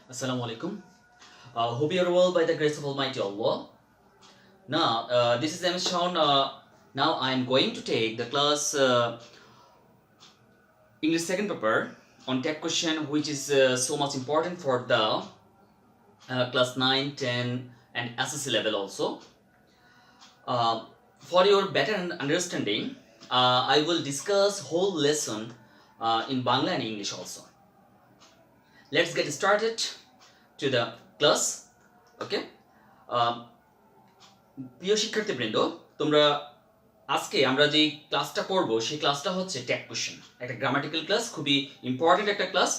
Assalamu alaikum. Hope you are well by the grace of Almighty Allah. Now, this is MS Shaown. Now I am going to take the class English second paper on tech question, which is so much important for the class 9, 10 and SSC level also. For your better understanding, I will discuss whole lesson in Bangla and English also. Let's get started to the class. Okay. প্রিয় শিক্ষার্থীবৃন্দ, তোমরা আজকে আমরা যে ক্লাসটা করব সেই ক্লাসটা হচ্ছে ট্যাগ কোশ্চেন, একটা গ্রামাটিক্যাল ক্লাস, খুবই ইম্পর্টেন্ট একটা ক্লাস,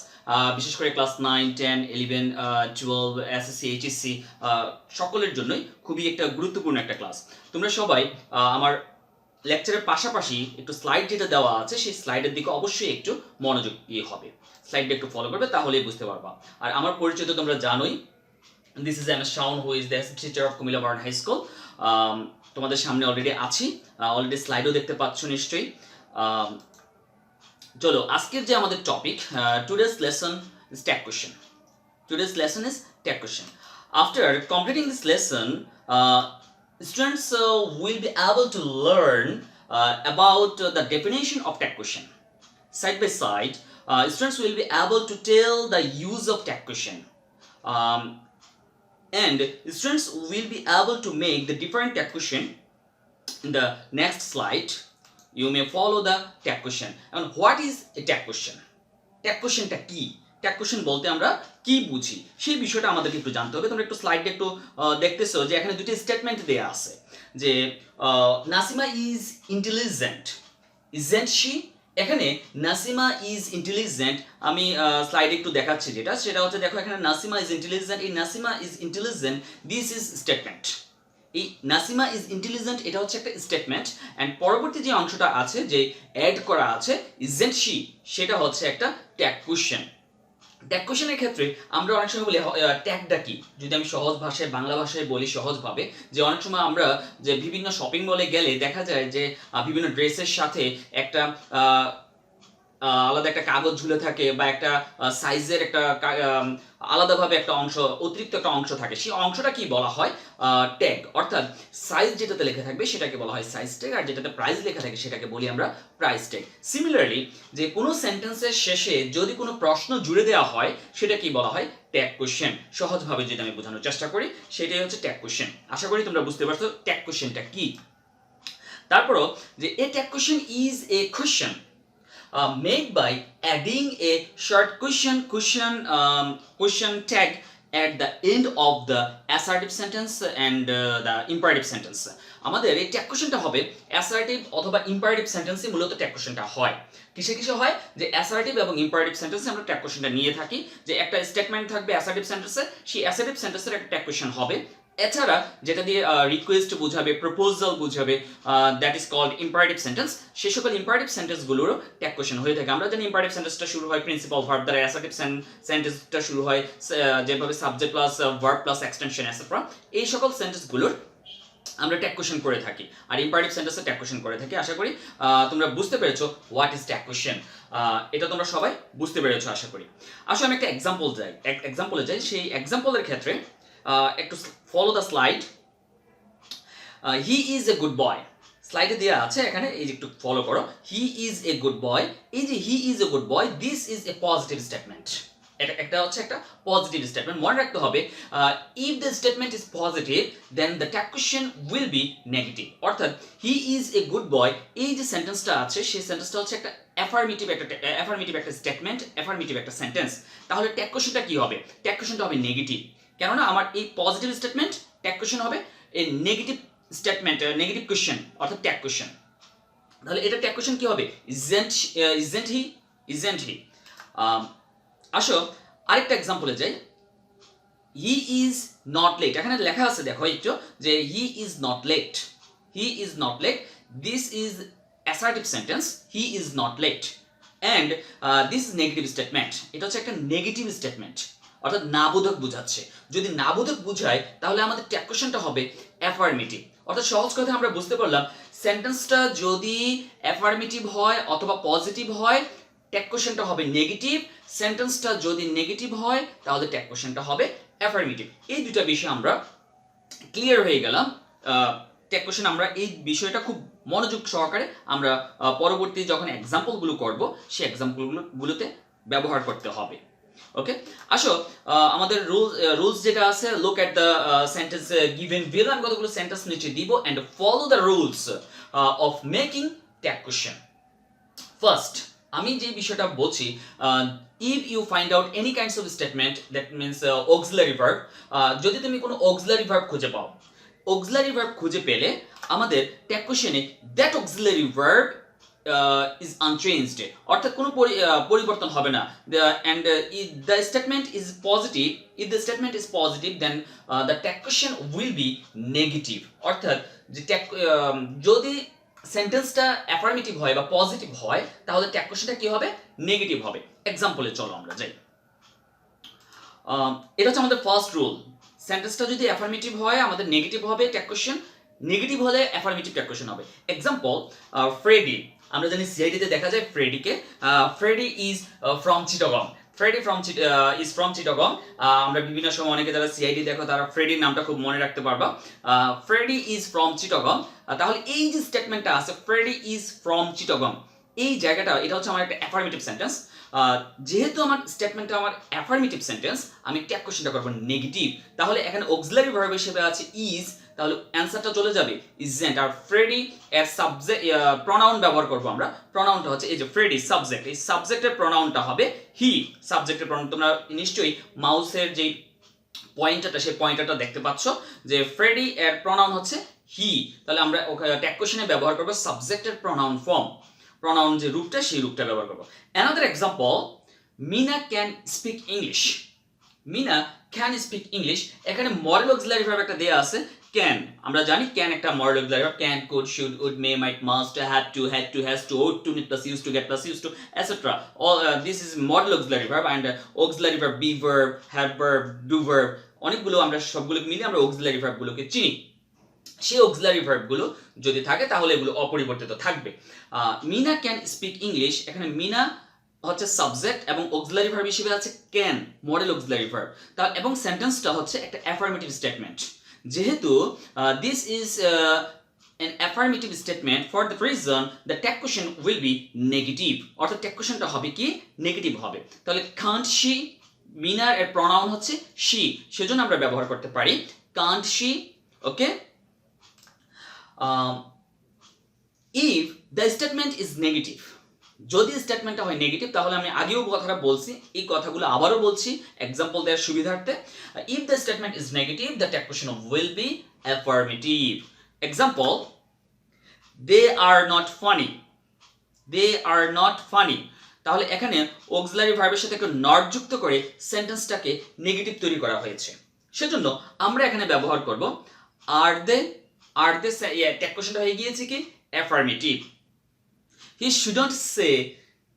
বিশেষ করে ক্লাস 9, 10, 11, 12, এসএসসি, এইচএসসি সকলের জন্যই খুবই একটা গুরুত্বপূর্ণ একটা ক্লাস। তোমরা সবাই আমার লেকচারের পাশাপাশি একটু স্লাইড যেটা দেওয়া আছে সেই স্লাইডের দিকে অবশ্যই একটু মনোযোগ দিয়ে হবে, স্লাইডটা একটু ফলো করবে, তাহলেই বুঝতে পারবা। আর আমার পরিচয় তো তোমরা জানোই, this is MS Shaown, who is the teacher of Comilla modern high school. তোমাদের সামনে অলরেডি আছি, অলরেডি স্লাইডও দেখতে পাচ্ছ নিশ্চয়ই। চলো, আজকের যে আমাদের topic, today's lesson is tag question. Today's lesson is tag question. After completing this lesson, students will be able to learn about the definition of tag question. Side by side, students will be able to tell the use of tag question. And students will be able to make the different tag question. In the next slide, you may follow the tag question. And what is a tag question? Tag question টা কি? Tag question বলতে আমরা কি বুঝি সেই বিষয়টা আমাদেরকে একটু জানতে হবে। তোমরা একটু স্লাইডে একটু দেখতেছো যে এখানে দুটি স্টেটমেন্ট দেয়া আছে যে Nasima is intelligent, isn't she. এখানে নাসিমা ইজ ইন্টেলিজেন্ট, আমি স্লাইডে একটু দেখাচ্ছি, সেটা হচ্ছে দেখো এখানে নাসিমা ইজ ইন্টেলিজেন্ট, এই Nasima is intelligent, this is statement. এই নাসিমা ইজ ইন্টেলিজেন্ট এটা হচ্ছে একটা স্টেটমেন্ট, অ্যান্ড পরবর্তী যে অংশটা আছে যে অ্যাড করা আছে ইজেন্ট শি, সেটা হচ্ছে একটা ট্যাগ কোশ্চেন। ট্যাগ কোশ্চেনের ক্ষেত্রে আমরা অনেক সময় বলি ট্যাগটা কি, যদি আমি সহজ ভাষায় বাংলা ভাষায় বলি সহজভাবে, যে অনেক সময় আমরা যে বিভিন্ন শপিং মলে গেলে দেখা যায় যে বিভিন্ন ড্রেসের সাথে একটা আলাদা একটা কাগজ ঝুলে থাকে বা একটা সাইজের একটা আলাদাভাবে একটা অংশ, অতিরিক্ত একটা অংশ থাকে, সেই অংশটা কি বলা হয় ট্যাগ। অর্থাৎ সাইজ যেটাতে লেখা থাকবে সেটাকে বলা হয় সাইজ ট্যাগ, আর যেটাতে প্রাইস লেখা থাকে সেটাকে বলি আমরা প্রাইস ট্যাগ। সিমিলারলি, যে কোনো সেন্টেন্সের শেষে যদি কোনো প্রশ্ন জুড়ে দেওয়া হয় সেটা কি বলা হয় ট্যাগ কোশ্চেন। সহজভাবে যদি আমি বোঝানোর চেষ্টা করি সেটাই হচ্ছে ট্যাগ কোশ্চেন। আশা করি তোমরা বুঝতে পারছো ট্যাগ কোশ্চেনটা কি। তারপরও যে a tag question is a question made by adding a short question tag at the end of the assertive sentence and the imperative sentence. আমাদের এই ট্যাগ কোশ্চেনটা হবে অ্যাসার্টিভ অথবা ইম্পারেটিভ সেন্টেন্সে মূলত ট্যাগ কোশ্চেনটা হয়। কিসে কিসে হয়? যে অ্যাসার্টিভ এবং ইম্পারেটিভ সেন্টেন্সে আমরা ট্যাগ কোশ্চেনটা নিয়ে থাকি, যে একটা স্টেটমেন্ট থাকবে অ্যাসার্টিভ সেন্টেন্সে, সেই অ্যাসার্টিভ সেন্টেন্সের একটা ট্যাগ কোশ্চেন হবে। এছাড়া যেটা দিয়ে রিকোয়েস্ট বোঝাবে, প্রপোজাল বোঝাবে, that is called imperative sentence. সেই সকল ইম্পারেটিভ সেন্টেন্সগুলোরও ট্যাগ কোশ্চেন হয়ে থাকে। আমরা জানি ইম্পারেটিভ সেন্টেন্সটা শুরু হয় প্রিন্সিপাল ভার্ব দ্বারা, অ্যাসার্টিভ সেন্টেন্সটা শুরু হয় যেভাবে subject plus verb plus extension etcetera. এই সকল সেন্টেন্সগুলোর আমরা ট্যাগ কোশ্চেন করে থাকি, আর ইম্পারেটিভ সেন্টেন্সে ট্যাগ কোশ্চেন করে থাকি। আশা করি তোমরা বুঝতে পেরেছো হোয়াট ইজ ট্যাগ কোশ্চেন, এটা তোমরা সবাই বুঝতে পেরেছো আশা করি। আসলে আমি একটা এক্সাম্পলে যাই। সেই এক্সাম্পলের ক্ষেত্রে একটু follow the slide. He is a good বয়, স্লাইডে দেওয়া আছে এখানে, এই যে একটু ফলো করো। হি ইজ এ গুড বয়, এই যে he is a good boy, this is a positive statement. এটা একটা হচ্ছে একটা পজিটিভ স্টেটমেন্ট। মনে রাখতে হবে if the statement is positive then the tag question will be negative. অর্থাৎ he is a good boy, এই যে সেন্টেন্সটা আছে সেই সেন্টেন্সটা হচ্ছে একটা অ্যাফার্মেটিভ একটা স্টেটমেন্ট, অ্যাফার্মেটিভ একটা সেন্টেন্স। তাহলে ট্যাগ কোশ্চেনটা কি হবে? ট্যাগ কোশ্চেনটা হবে নেগেটিভ, কেননা আমার এই পজিটিভ স্টেটমেন্ট, ট্যাগ কোশ্চেন হবে এই নেগেটিভ স্টেটমেন্ট, নেগেটিভ কোশ্চেন অর্থাৎ ট্যাগ কোশ্চেন। তাহলে এটা ট্যাগ কোশ্চেন কি হবে? Isn't he. আসো আরেকটা এক্সাম্পলে যাই। হি ইজ নট লেট, এখানে লেখা আছে দেখো একটু, যে he is not late, he is not late, this is assertive sentence, he is not late, and this is negative statement. এটা হচ্ছে একটা নেগেটিভ স্টেটমেন্ট, অর্থাৎ নাবোধক বোঝাচ্ছে। যদি নাবোধক বোঝায় তাহলে আমাদের ট্যাগ কোশ্চেনটা হবে অ্যাফার্মেটিভ। অর্থাৎ সহজ কথায় আমরা বুঝতে পারলাম সেন্টেন্সটা যদি অ্যাফার্মেটিভ হয় অথবা পজিটিভ হয় ট্যাগ কোশ্চেনটা হবে নেগেটিভ, সেন্টেন্সটা যদি নেগেটিভ হয় তাহলে ট্যাগ কোশ্চেনটা হবে অ্যাফার্মেটিভ। এই দুটো বিষয় আমরা ক্লিয়ার হয়ে গেলাম। ট্যাগ কোশ্চেন আমরা এই বিষয়টা খুব মনোযোগ সহকারে আমরা পরবর্তী যখন এক্সাম্পলগুলো করব সেই এক্সাম্পলগুলোতে ব্যবহার করতে হবে। ওকে, আসো আমাদের রুলস যেটা আছে, look at the sentence given below, আমি কতগুলো সেন্টেন্স নিচে দিব and follow the rules of making tag question. First, আমি যে বিষয়টা বলছি, if you find out any kinds of statement that means auxiliary verb, যদি তুমি কোনো auxiliary verb খুঁজে পাও, auxiliary verb খুঁজে পেলে আমাদের ট্যাগ কোশ্চেনে that auxiliary verb is unchanged, অর্থাৎ কোনো পরিবর্তন হবে না, and if the statement is positive then the tag question will be negative, অর্থাৎ যে যদি সেন্টেন্সটা অ্যাফার্মেটিভ হয় বা পজিটিভ হয় তাহলে ট্যাগ কোশ্চেনটা কি হবে, নেগেটিভ হবে। এক্সাম্পলে চলো আমরা যাই। এটা হচ্ছে আমাদের ফার্স্ট রুল, সেন্টেন্সটা যদি অ্যাফার্মেটিভ হয় আমাদের নেগেটিভ হবে ট্যাগ কোশ্চেন, নেগেটিভ হলে অ্যাফার্মেটিভ ট্যাগ কোশ্চেন হবে। এক্সাম্পল, ফ্রেডি, আমরা জানি সিআইডিতে দেখা যায় ফ্রেডিকে, Freddy is from Chittagong, Freddy is from Chittagong. আমরা বিভিন্ন সময় অনেকে যারা সিআইডি দেখো তারা ফ্রেডির নামটা খুব মনে রাখতে পারবা, ফ্রেডি ইজ ফ্রম চিটাগং। তাহলে এই যে স্টেটমেন্টটা আছে ফ্রেডি ইজ ফ্রম চিটাগং, এই জায়গাটা এটা হচ্ছে আমার একটা অ্যাফার্মেটিভ সেন্টেন্স। যেহেতু আমার স্টেটমেন্টটা আমার অ্যাফার্মেটিভ সেন্টেন্স, আমি ট্যাগ কোশ্চেনটা করব নেগেটিভ, তাহলে এখানে অক্সিলারি ভার্ব হিসেবে আছে ইজ, তাহলে অ্যান্সারটা চলে যাবে ইজেন্ট। আর ফ্রেডি এর সাবজেক্ট প্রোনাউন ব্যবহার করব আমরা, প্রোনাউনটা হচ্ছে এই যে ফ্রেডি সাবজেক্ট, এই সাবজেক্টের প্রোনাউনটা হবে হি, সাবজেক্টের প্রোনাউন তোমরা নিশ্চয়ই মাউসের যে পয়েন্টারটা সেই পয়েন্টারটা দেখতে পাচ্ছ যে ফ্রেডি এর প্রোনাউন হচ্ছে হি, তাহলে আমরা ট্যাগ কোশ্চেনে ব্যবহার করব সাবজেক্টের প্রোনাউন ফর্ম, প্রোনাউন যে রূপটা সেই রূপটা ব্যবহার করব। Another example, Meena can speak English, Meena can speak English, এখানে মডেল অক্সিলারি ভার্ব একটা দেয়া আছে ক্যান, আমরা জানি ক্যান একটা modal auxiliary verb, can, could, should, would, may, might, must, had to, has to, ought to, need plus use to, get plus use to, etcetera. All this is modal auxiliary verb and auxiliary verb, be verb, have verb, do verb, অনেকগুলো আমরা সবগুলো মিলে আমরা auxiliary ভার্বগুলোকে চিনি। সেই auxiliary ভার্বগুলো যদি থাকে তাহলে এগুলো অপরিবর্তিত থাকবে। মিনা ক্যান স্পিক ইংলিশ, এখানে মিনা হচ্ছে সাবজেক্ট এবং অক্সিলারি ভার্ব হিসেবে আছে ক্যান, মডেল অক্সিলারি ভার্ব, তার এবং সেন্টেন্সটা হচ্ছে একটা অ্যাফার্মেটিভ স্টেটমেন্ট। যেহেতু this is an affirmative statement, for the reason the tag question will be negative, অর্থাৎ ট্যাগ কোশ্চেনটা হবে কি, নেগেটিভ হবে। তাহলে can't she, মিনার এর প্রোনাউন হচ্ছে she, সেজন্য আমরা ব্যবহার করতে পারি can't she। Okay, if the statement is negative, যদি স্টেটমেন্টটা হয় নেগেটিভ তাহলে আমি আগেও কথাটা বলছি, এই কথাগুলো আবারও বলছি এক্সাম্পল দেওয়ার সুবিধার্থে। if the statement is negative the tag question will be affirmative. Example, they are not funny, they are not funny, তাহলে এখানে অক্সিলারি ভার্বের সাথে একটু নট যুক্ত করে সেন্টেন্সটাকে নেগেটিভ তৈরি করা হয়েছে, সেজন্য আমরা এখানে ব্যবহার করব are they, ট্যাগ কোশ্চেনটা হয়ে গিয়েছে কি affirmative. he shouldn't say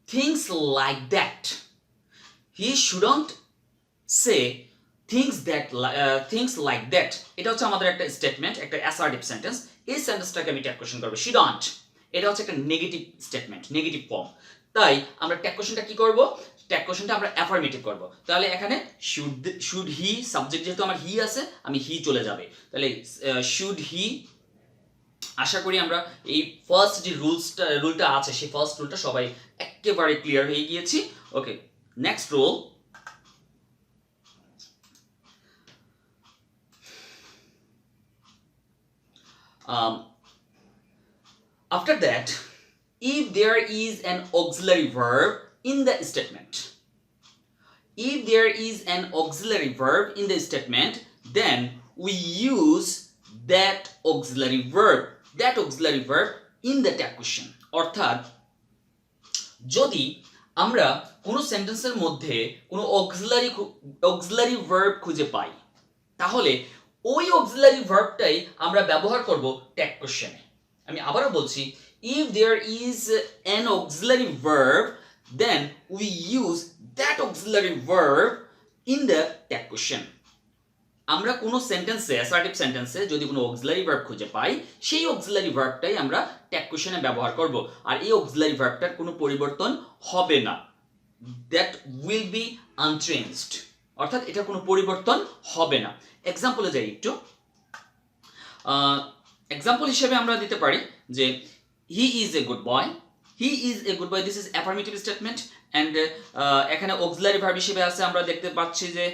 things like that, he shouldn't say things like that, এটা হচ্ছে আমাদের একটা স্টেটমেন্ট, একটা অ্যাসার্টিভ সেন্টেন্স, এই সেন্টেন্সটাকে আমি ট্যাগ কোশ্চেন করব shouldn't, এটা হচ্ছে একটা নেগেটিভ স্টেটমেন্ট, নেগেটিভ ফর্ম, তাই আমরা ট্যাগ কোশ্চেনটা কি করব, ট্যাগ কোশ্চেনটা আমরা অ্যাফার্মেটিভ করব। তাহলে এখানে শুড হি, সাবজেক্ট যেহেতু আমার হি আছে আমি হি চলে যাবে, তাহলে শুড হি। আশা করি আমরা এই ফার্স্ট যে রুলটা আছে সেই ফার্স্ট রুলটা সবাই একেবারে ক্লিয়ার হয়ে গিয়েছি। Okay, next rule, after that, if there is an auxiliary verb in the statement, if there is an auxiliary verb in the statement, then we use that auxiliary verb in the tag question. অর্থাৎ যদি আমরা কোনো সেন্টেন্সের মধ্যে কোনো auxiliary verb খুঁজে পাই তাহলে ওই অক্সিলারি ভার্বটাই আমরা ব্যবহার করব ট্যাগ কোশ্চেনে। আমি আবারও বলছি, if there is an auxiliary verb then we use that auxiliary verb in the tag question. আমরা কোনো সেন্টেন্সে অ্যাসার্টিভ সেন্টেন্সে যদি কোনো অক্সিলারি ভার্ব খুঁজে পাই সেই অক্সিলারি ভার্বটাই আমরা ট্যাগ কোশ্চেনে ব্যবহার করব আর এই অক্সিলারি ভার্বটার কোনো পরিবর্তন হবে না দ্যাট উইল বি আনচেঞ্জড অর্থাৎ এটা কোনো পরিবর্তন হবে না এক্সাম্পলে যাই একটু এক্সাম্পল হিসেবে আমরা দিতে পারি যে he is a good boy he is a good boy this is affirmative statement and এখানে অক্সিলারি ভার্ব হিসেবে আছে আমরা দেখতে পাচ্ছি যে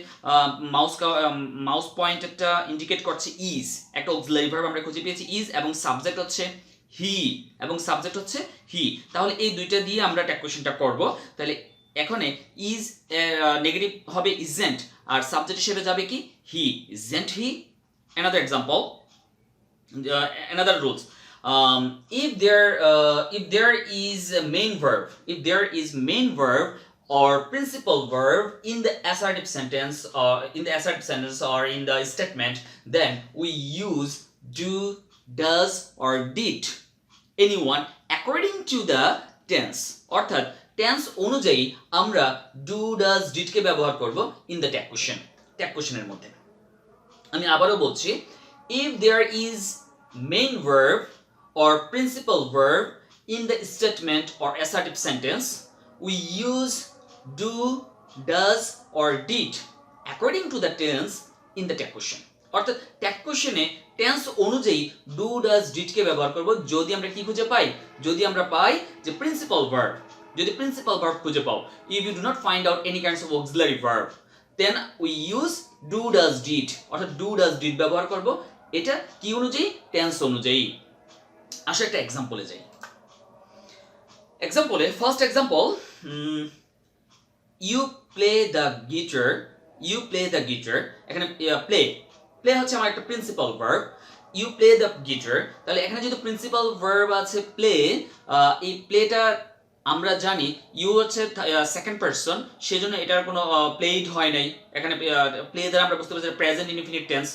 মাউস পয়েন্টারটা ইন্ডিকেট করছে ইজ একটা অক্সিলারি ভার্ব আমরা খুঁজে পেয়েছি ইজ এবং সাবজেক্ট হচ্ছে হি তাহলে এই দুইটা দিয়ে আমরা ট্যাগ কোশ্চেনটা করব তাহলে এখানে ইজ নেগেটিভ হবে ইজেন্ট আর সাবজেক্ট হিসেবে যাবে কি he isn't he another example another rules if there is a main verb or principal verb in the assertive sentence or in the statement then we use do does or did anyone according to the tense অর্থাৎ tense অনুযায়ী আমরা do does did কে ব্যবহার করব in the tag question এর মধ্যে আমি আবারও বলছি if there is main verb or principal verb in the statement or assertive sentence we use do does or did according to the tense in the tag question অর্থাৎ tag questionে tense অনুযায়ী do does did কে ব্যবহার করব যদি আমরা কি খুঁজে পাই যদি আমরা পাই যে principal verb যদি principal verb খুঁজে পাও if you do not find out any kinds of auxiliary verb then we use do does did অর্থাৎ do does did ব্যবহার করব এটা কি অনুযায়ী টেন্স অনুযায়ী আসলে একটা एग्जांपले যাই एग्जांपले first example you play the guitar এখানে প্লে হচ্ছে আমার একটা principal verb you play the guitar তাহলে এখানে যেহেতু প্রিন্সিপাল ভার্ব আছে প্লে এই প্লেটা আমরা জানি ইউ হচ্ছে সেকেন্ড পারসন সেজন্য এটার কোনো প্লেড হয় নাই এখানে প্লে দ্বারা আমরা বুঝতে পারছি প্রেজেন্ট ইনডিফিনিট টেন্স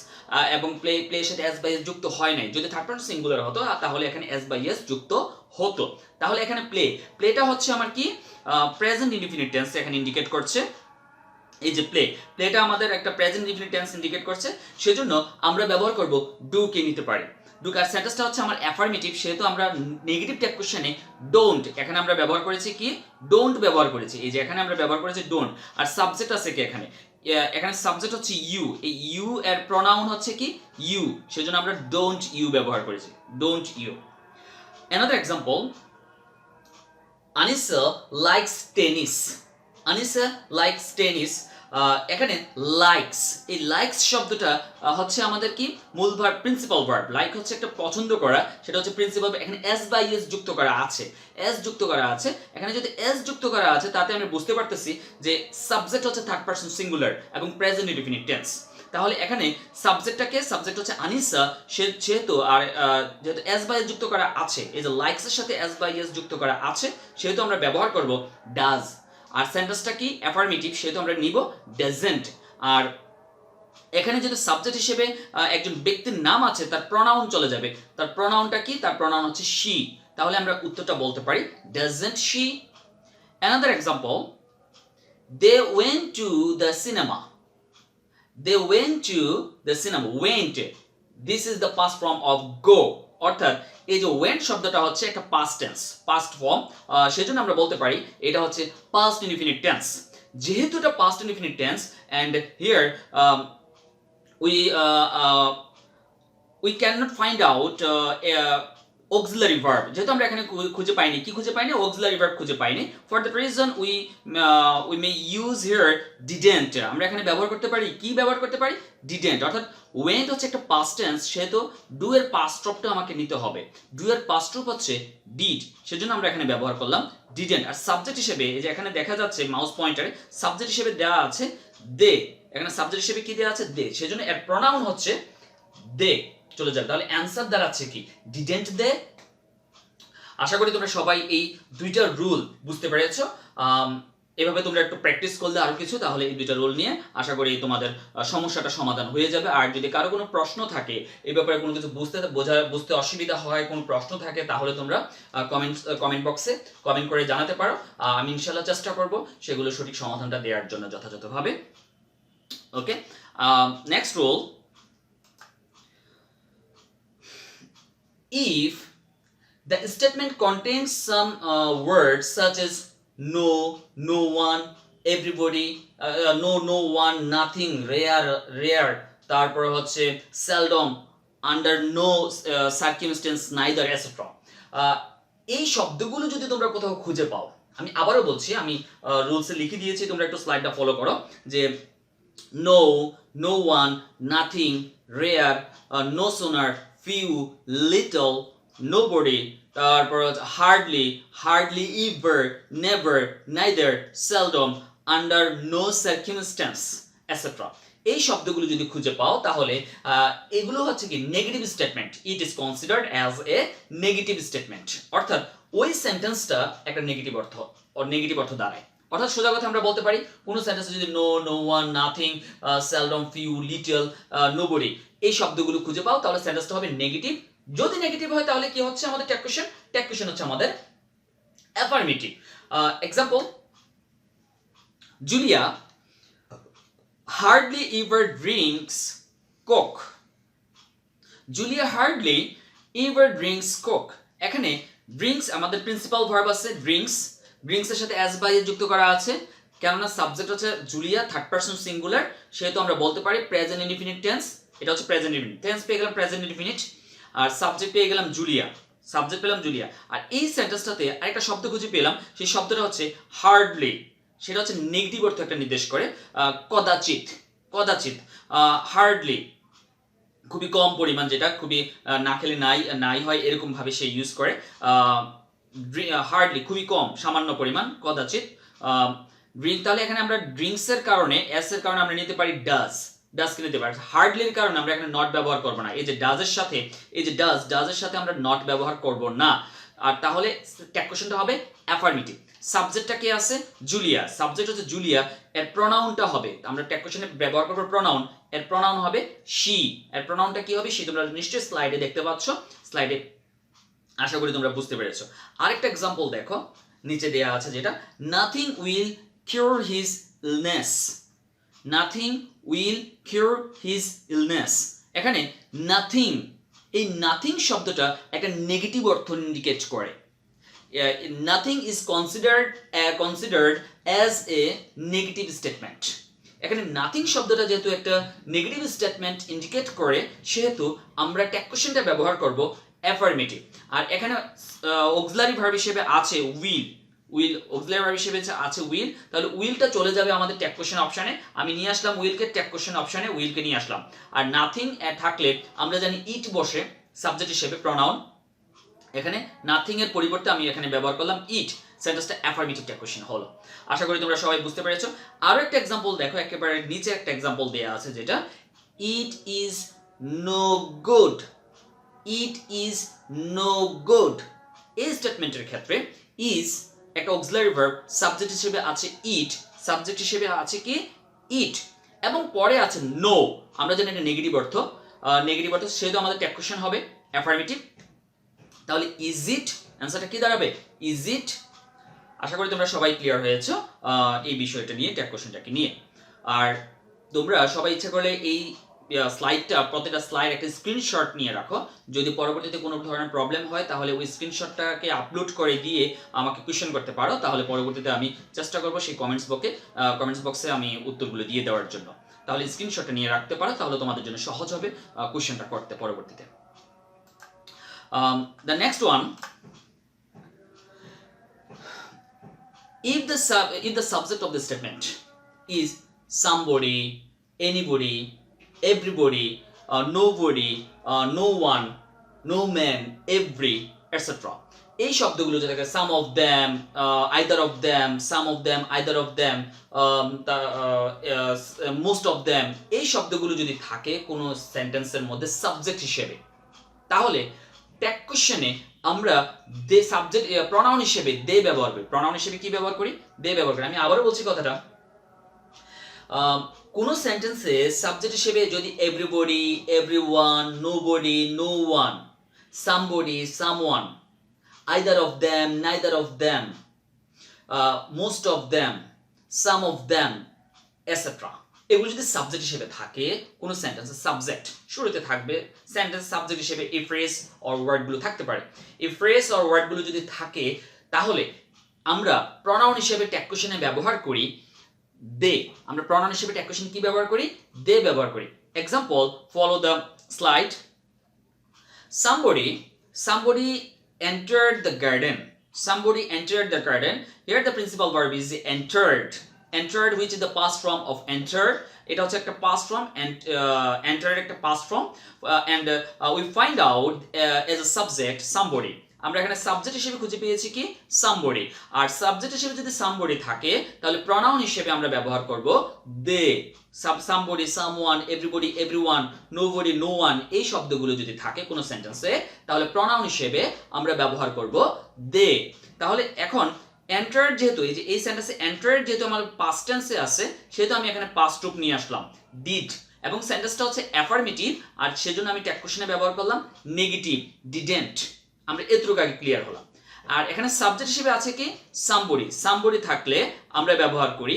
এবং প্লের সাথে এস বাই এস যুক্ত হয় নাই যদি থার্ড পারসন সিঙ্গুলার হতো তাহলে এখানে এস বাই এস যুক্ত হতো তাহলে এখানে প্লেটা হচ্ছে আমার কি প্রেজেন্ট ইনডিফিনিট টেন্স এখানে ইন্ডিকেট করছে এই যে প্লেটা আমাদের একটা প্রেজেন্ট ইনডিফিনিট টেন্স ইন্ডিকেট করছে সেজন্য আমরা ব্যবহার করব ডু কে নিতে পারি ডু কার সেন্টেন্সটা হচ্ছে আমার অ্যাফার্মেটিভ সেহেতু আমরা নেগেটিভ ট্যাগ কোশ্চেনে ডোন্ট এখানে আমরা ব্যবহার করেছি কি ডোন্ট ব্যবহার করেছি এই যে এখানে আমরা ব্যবহার করেছি ডোন্ট আর সাবজেক্ট আছে কি এখানে সাবজেক্ট হচ্ছে ইউ এই ইউ এর প্রোনাউন হচ্ছে কি ইউ সেজন্য আমরা ডোন্ট ইউ ব্যবহার করেছি don't you another example Anisa likes tennis এখানে লাইকস এই লাইকস শব্দটা হচ্ছে আমাদের কি মূল ভার্ব প্রিন্সিপাল ভার্ব লাইক হচ্ছে একটা পছন্দ করা সেটা হচ্ছে প্রিন্সিপাল এখানে এস বাই এস যুক্ত করা আছে এখানে যদি এস যুক্ত করা আছে তাতে আমরা বুঝতে পারতেছি যে সাবজেক্ট হচ্ছে থার্ড পারসন সিঙ্গুলার এবং প্রেজেন্ট ইনডিফিনিট টেন্স তাহলে এখানে সাবজেক্ট হচ্ছে আনিসা সেহেতু আর যেহেতু এস বাই এস যুক্ত করা আছে এই যে লাইকস এর সাথে এস বাই এস যুক্ত করা আছে সেহেতু আমরা ব্যবহার করব ডাজ আর সেন্টেন্সটা কি অ্যাফার্মেটিভ সেহেতু আমরা নিব ডাজন্ট আর এখানে যদি সাবজেক্ট হিসেবে একজন ব্যক্তির নাম আছে তার প্রোনাউন চলে যাবে তার প্রোনাউনটা কি তার প্রোনাউন হচ্ছে শি তাহলে আমরা উত্তরটা বলতে পারি doesn't she another example they went to the cinema went this is the past form of go অর্থাৎ এই যে went শব্দটা হচ্ছে একটা past tense past form সেজন্য আমরা বলতে পারি এটা হচ্ছে past indefinite tense যেহেতু এটা past indefinite tense and here we cannot find out auxiliary verb যেহেতু আমরা এখানে খুঁজে পাইনি auxiliary verb খুঁজে পাইনি for that reason we may use here didn't আমরা এখানে ব্যবহার করতে পারি didn't অর্থাৎ went হচ্ছে একটা past tense সেহেতু do এর past verb টা আমাকে নিতে হবে do এর past verb হচ্ছে did সেজন্য আমরা এখানে ব্যবহার করলাম didn't আর সাবজেক্ট হিসেবে এই যে এখানে দেখা যাচ্ছে মাউস পয়েন্টারে সাবজেক্ট হিসেবে দেওয়া আছে they এখানে সাবজেক্ট হিসেবে কি দেওয়া আছে they সেজন্য এর প্রোনাউন হচ্ছে they চলে যাবে তাহলে অ্যানসার দাঁড়াচ্ছে কি ডিডেন্ট দে আশা করি তোমরা সবাই এই দুইটা রুল বুঝতে পেরেছো এভাবে তোমরা একটু প্র্যাকটিস করলে আরো কিছু তাহলে এই দুইটা রুল নিয়ে আশা করি তোমাদের সমস্যাটা সমাধান হয়ে যাবে আর যদি কারো কোনো প্রশ্ন থাকে এই ব্যাপারে কোনো কিছু বুঝতে অসুবিধা হয় কোনো প্রশ্ন থাকে তাহলে তোমরা কমেন্ট বক্সে কমেন্ট করে জানাতে পারো আমি ইনশাআল্লাহ চেষ্টা করব সেগুলো সঠিক সমাধানটা দেওয়ার জন্য যথাযথভাবে ওকে Next rule, if the statement contains some words such as no, no one, everybody, no one, nothing, rare, তারপর হচ্ছে seldom, under no circumstance, neither, etc. এই শব্দগুলো যদি তোমরা কোথাও খুঁজে পাও, আমি আবারও বলছি, আমি রুলসে লিখে দিয়েছি, তোমরা একটু স্লাইডটা ফলো করো, যে no, no one, nothing, rare, no sooner, few, little, nobody, তারপর hardly, hardly ever, never, neither, seldom, under no circumstance, etc. এই শব্দগুলো যদি খুঁজে পাও তাহলে এগুলো হচ্ছে কি negative statement. It is considered as a negative statement, অর্থাৎ ওই সেন্টেন্সটা একটা নেগেটিভ অর্থ দাঁড়ায়। অর্থাৎ সোজা কথা আমরা বলতে পারি কোনো সেন্টেন্সে যদি no, no one, nothing, seldom, few, little, nobody এই শব্দগুলো খুঁজে পাও তাহলে সেন্টেন্সটা হবে নেগেটিভ। যদি নেগেটিভ হয় তাহলে কি হচ্ছে আমাদের ট্যাগ কোয়েশ্চেন হচ্ছে আমাদের affirmative. Example, Julia hardly ever drinks coke. Julia hardly ever drinks coke. এখানে drinks আমাদের প্রিন্সিপাল ভার্ব আছে drinks এর সাথে as by যুক্ত করা আছে, কেননা সাবজেক্ট হচ্ছে জুলিয়া, থার্ড পারসন সিঙ্গুলার, সেহেতু আমরা বলতে পারি প্রেজেন্ট ইনডিফিনিট টেন্স। এটা হচ্ছে প্রেজেন্ট ইনডিফিনিট টেন্স, পেয়ে গেলাম প্রেজেন্ট ইনডিফিনিট, আর সাবজেক্ট পেয়ে গেলাম জুলিয়া, আর এই সেন্টেন্সটাতে আরেকটা শব্দ খুঁজে পেলাম, সেই শব্দটা হচ্ছে হার্ডলি, সেটা হচ্ছে নেগেটিভ অর্থ একটা নির্দেশ করে, কদাচিৎ, হার্ডলি খুবই কম পরিমাণ, যেটা খুবই না খেলে নাই হয় এরকম ভাবে সে ইউজ করে, হার্ডলি খুবই কম, সামান্য পরিমাণ, কদাচিৎ, ড্রিঙ্ক। তাহলে এখানে আমরা ড্রিঙ্কস এর কারণে, এস এর কারণে আমরা নিতে পারি ডাজ কে নিতে পারি। হার্ডলির কারণে আমরা এখানে নট ব্যবহার করব না, এই যে ডাজ এর সাথে, এই যে ডাজের সাথে আমরা নট ব্যবহার করব না। আর তাহলে ট্যাগ কোয়েশ্চেনটা হবে অ্যাফার্মেটিভ। সাবজেক্টটা কে আছে? জুলিয়া, সাবজেক্ট হচ্ছে জুলিয়া, এর প্রোনাউনটা হবে, আমরা ট্যাগ কোয়েশ্চনে ব্যবহার করব প্রোনাউন, এর প্রোনাউন হবে শি, এর প্রোনাউনটা কি হবে? শি। তোমরা নিশ্চয়ই স্লাইডে দেখতে পাচ্ছ, স্লাইডে আশা করি তোমরা বুঝতে পেরেছো। আরেকটা एग्जांपल দেখো, নিচে দেয়া আছে যেটা, nothing will cure his illness, nothing will cure his illness. এখানে নাথিং, এই নাথিং শব্দটা একটা নেগেটিভ অর্থ ইন্ডিকেট করে। Nothing is considered as a negative statement. এখানে নাথিং শব্দটা যেহেতু একটা নেগেটিভ স্টেটমেন্ট ইন্ডিকেট করে, সেহেতু আমরা ট্যাগ কোয়েশ্চনটা ব্যবহার করব অ্যাফার্মেটিভ। আর এখানে অক্সিলারি ভার্ব হিসেবে আছে উইল, অক্সিলারি ভার্ব হিসেবে আছে উইল, তাহলে উইলটা চলে যাবে আমাদের ট্যাগ কোয়েশ্চন অপশনে। আমি নিয়ে আসলাম উইলকে ট্যাগ কোয়েশ্চন অপশনে, উইলকে নিয়ে আসলাম। আর নাথিং থাকলে আমরা জানি ইট বসে সাবজেক্ট হিসেবে প্রোনাউন, এখানে নাথিং এর পরিবর্তে আমি এখানে ব্যবহার করলাম ইট, সেন্টেন্সটা অ্যাফার্মেটিভ ট্যাগ কোয়েশ্চন হলো। আশা করি তোমরা সবাই বুঝতে পেরেছো। আরো একটা एग्जांपल দেখো, একেবারে নিচে একটা एग्जांपल দেয়া আছে যেটা, it is no good, it is no good. এই স্টেটমেন্টের ক্ষেত্রে ইজ একটা অক্সিলারি ভার্ব, সাবজেক্ট হিসেবে আছে ইট, সাবজেক্ট হিসেবে আছে কি ইট, এবং পরে আছে নো। আমরা জানি এটা নেগেটিভ অর্থ, সেহেতু আমাদের ট্যাগ কোয়েশ্চন হবে অ্যাফার্মেটিভ। তাহলে ইজ ইট, অ্যান্সারটা কি দাঁড়াবে? Is it. আশা করি তোমরা সবাই ক্লিয়ার হয়েছো এই বিষয়টা নিয়ে, ট্যাগ কোয়েশ্চনটাকে নিয়ে। আর তোমরা সবাই ইচ্ছা করলে এই স্লাইডটা, প্রত্যেকটা স্লাইড একটা স্ক্রিনশট নিয়ে রাখো, যদি পরবর্তীতে কোনো ধরনের প্রবলেম হয় তাহলে ওই স্ক্রিনশটটাকে আপলোড করে দিয়ে আমাকে কোয়েশ্চেন করতে পারো, তাহলে পরবর্তীতে আমি চেষ্টা করব সেই কমেন্টস বক্সে আমি উত্তরগুলো দিয়ে দেওয়ার জন্য। তাহলে স্ক্রিনশটটা নিয়ে রাখতে পারো, তাহলে তোমাদের জন্য সহজ হবে কোয়েশ্চেনটা করতে পরবর্তীতে। The next one, if the subject of the statement is somebody, anybody, everybody, nobody, no one, no man, every, etc. এই শব্দগুলো যেটা some of them, either of them, some of them, either of them, most of them, এই শব্দগুলো যদি থাকে কোনো সেন্টেন্সের মধ্যে সাবজেক্ট হিসেবে, তাহলে ট্যাগ কোয়েশ্চনে আমরা দে সাবজেক্ট প্রোনাউন হিসেবে দে ব্যবহার করি। প্রোনাউন হিসেবে কি ব্যবহার করি? দে ব্যবহার করি। আমি আবারও বলছি কথাটা, কোন সেন্টেন্সে সাবজেক্ট হিসেবে যদি everybody, everyone, nobody, no one, somebody, someone, either of them, neither of them, most of them, some of them, etcetera, এগুলো যদি সাবজেক্ট হিসেবে থাকে কোনো সেন্টেন্সের সাবজেক্ট শুরুতে থাকবে, সেন্টেন্স সাবজেক্ট হিসেবে এই ফ্রেজ অর ওয়ার্ডগুলো থাকতে পারে। এই ফ্রেজ অর ওয়ার্ডগুলো যদি থাকে তাহলে আমরা প্রনাউন হিসেবে ট্যাগ কোয়েশ্চেনে ব্যবহার করি দে। আমরা প্রনাউন হিসেবে ট্যাগ কোয়েশ্চেন কি ব্যবহার করি? দে ব্যবহার করি। Example, follow the slide. Somebody entered the garden. Somebody entered the garden. Here the principal verb is entered. Entered, which is the past form of enter. এটা হচ্ছে একটা past form, and entered একটা past form, and we find out as a subject somebody. আমরা এখানে subject হিসেবে খুঁজে পেয়েছি কি? somebody। আর সাবজেক্ট হিসেবে যদি somebody থাকে তাহলে প্রনাউন হিসেবে আমরা ব্যবহার করব they। somebody, someone, everybody, everyone, nobody, no one এই শব্দগুলো যদি থাকে কোনো সেন্টেন্সে তাহলে প্রনাউন হিসেবে আমরা ব্যবহার করব they। তাহলে এখন entered যেহেতু এই সেন্টেন্সে entered যেহেতু আমার past টেন্সে আছে সেহেতু আমি এখানে past রূপ নিয়ে আসলাম did, এবং সেন্টেন্সটা হচ্ছে অ্যাফার্মেটিভ আর সেজন্য আমি ট্যাগ কোয়েশ্চেনে ব্যবহার করলাম নেগেটিভ didn't। আমরা এতটুকু আগে ক্লিয়ার হলাম। আর এখানে সাবজেক্ট হিসেবে আছে কি? somebody থাকলে আমরা ব্যবহার করি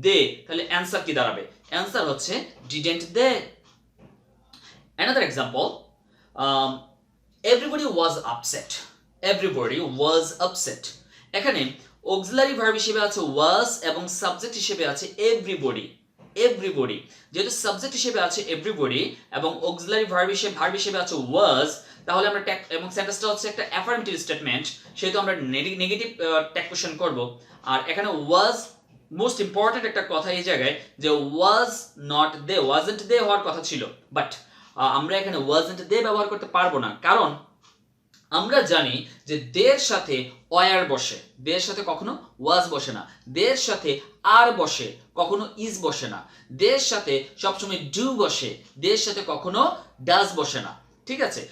they। তাহলে অ্যানসার কি দাঁড়াবে? অ্যানসার হচ্ছে didn't they। Another example, everybody was upset. Everybody was upset। এখানে অক্সিলারি ভার্ব হিসেবে আছে was এবং সাবজেক্ট হিসেবে আছে everybody। যেহেতু সাবজেক্ট হিসেবে আছে everybody এবং অক্সিলারি ভার্ব হিসেবে আছে was, তাহলে আমরা ট্যাগ এবং সেন্টেন্সটা হচ্ছে একটা অ্যাফার্মেটিভ স্টেটমেন্ট, সেহেতু আমরা নেগেটিভ ট্যাগ কোয়েশ্চেন করব। আর এখানে was মোস্ট ইম্পর্টেন্ট একটা কথা এই জায়গায় যে was not they, wasn't they হওয়ার কথা ছিল, বাট আমরা এখানে wasn't they ব্যবহার করতে পারবো না, কারণ আমরা জানি যে দের সাথে ওয়ার বসে, দের সাথে কখনো was বসে না, দের সাথে আর বসে কখনো is বসে না, দের সাথে সবসময় do বসে, দের সাথে কখনো does বসে না। ঠিক আছে,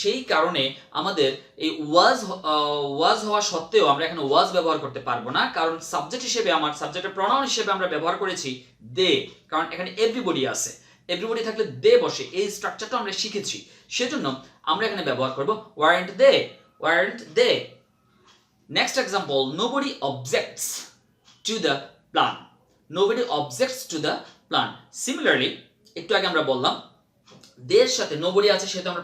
সেই কারণে আমাদের এই was হওয়া সত্ত্বেও আমরা এখানে was ব্যবহার করতে পারবো না, কারণ সাবজেক্ট হিসেবে আমার সাবজেক্টের প্রনাউন হিসেবে আমরা ব্যবহার করেছি they, কারণ এখানে এভরিবডি আছে, এভরিবডি থাকলে they বসে, এই স্ট্রাকচারটা আমরা শিখেছি, সেজন্য আমরা এখানে ব্যবহার করব weren't they। Next example, nobody objects to the plan। Similarly একটু আগে আমরা বললাম দের সাথে nobody আছে সেহেতু আমরা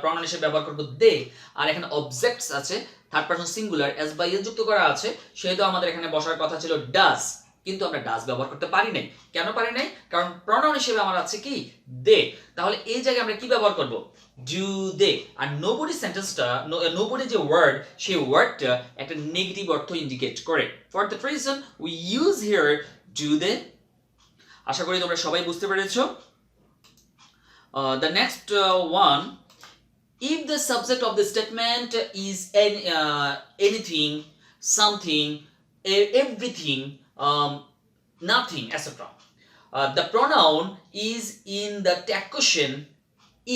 প্রনাউন হিসেবে ব্যবহার করব they, আর এখানে objects আছে third person singular s by s যুক্ত করা আছে সেহেতু আমাদের এখানে বসার কথা ছিল does, কিন্তু আমরা does ব্যবহার করতে পারি নাই। কেন পারি নাই? কারণ প্রনাউন হিসেবে আমার আছে কি they। তাহলে এই জায়গায় আমরা কি ব্যবহার করব? do they। আর nobody সেন্টেন্সটা, nobody যে ওয়ার্ড, সেই ওয়ার্ডটা একটা নেগেটিভ অর্থ ইন্ডিকেট করে। For that reason we use here do they। আশা করি তোমরা সবাই বুঝতে পেরেছো। The next one, if the subject of the statement is anything, something, everything, nothing, etc. The pronoun is in the tag question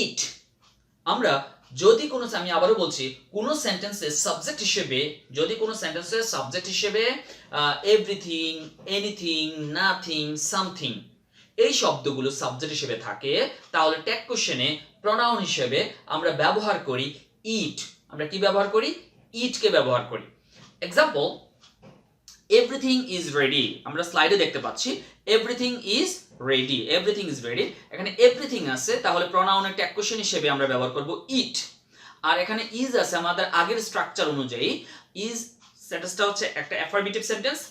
it। আমরা যদি কোনো, আমি আবারও বলছি, কোনো সেন্টেন্সের সাবজেক্ট হিসেবে, যদি কোনো সেন্টেন্সের সাবজেক্ট হিসেবে এভরিথিং, এনিথিং, নাথিং, সামথিং এই শব্দগুলো সাবজেক্ট হিসেবে থাকে তাহলে ট্যাগ কোশ্চেনে প্রনাউন হিসেবে আমরা ব্যবহার করি ইট। আমরা কি ব্যবহার করি? ইটকে ব্যবহার করি। Example, everything is ready. আমরা স্লাইডে দেখতে পাচ্ছি everything is ready, everything is ready. এখানে এভরিথিং আছে তাহলে প্রনাউনের ট্যাগ কোশ্চেন হিসেবে আমরা ব্যবহার করব ইট। আর এখানে ইজ আছে আমাদের আগের স্ট্রাকচার অনুযায়ী, ইজ সেন্টেন্সটা হচ্ছে একটা অ্যাফার্মেটিভ সেন্টেন্স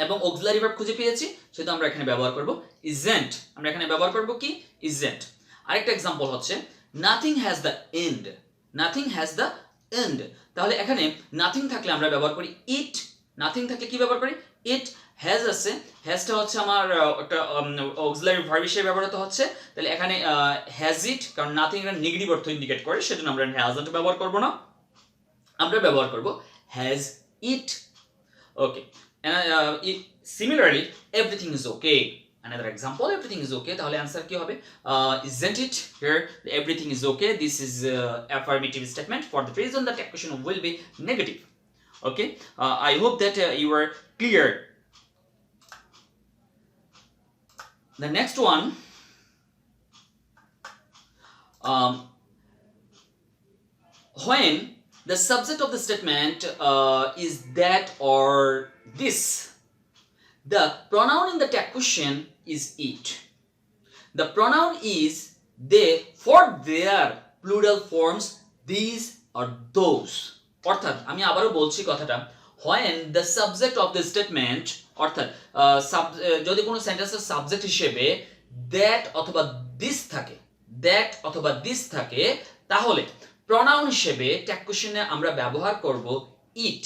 এবং অক্সিলারি ভার্ব খুঁজে পেয়েছি সেটা আমরা এখানে ব্যবহার করব isn't। আমরা এখানে ব্যবহার করব কি? isn't। আরেকটা एग्जांपल হচ্ছে nothing has the end। nothing has the end। তাহলে এখানে nothing থাকলে আমরা ব্যবহার করি it, nothing থাকলে কি ব্যবহার করি? it। has আছে, hasটা হচ্ছে আমার একটা অক্সিলারি ভার্ব হিসেবে ব্যবহৃত হচ্ছে, তাহলে এখানে has it, কারণ nothing এর নেগেটিভ অর্থ ইন্ডিকেট করে সেজন্য আমরা hasn't ব্যবহার করব না, আমরা ব্যবহার করব has it। Okay. Similarly, everything is okay। Another example, everything is okay, তাহলে आंसर কি হবে? Isn't it? Here everything is okay, this is affirmative statement, for the reason that question will be negative। Okay, I hope that you are clear। The next one, when the subject of the statement is that or this, The pronoun in the tag question is it. The pronoun is they for their plural forms these or those. অর্থাৎ আমি আবারও বলছি কথাটা, when the subject of the statement অর্থাৎ যদি কোনো সেন্টেন্সের subject হিসেবে that অথবা this থাকে, that অথবা this থাকে, তাহলে প্রনাউন হিসেবে ট্যাগ কোশ্চেনে আমরা ব্যবহার করব it।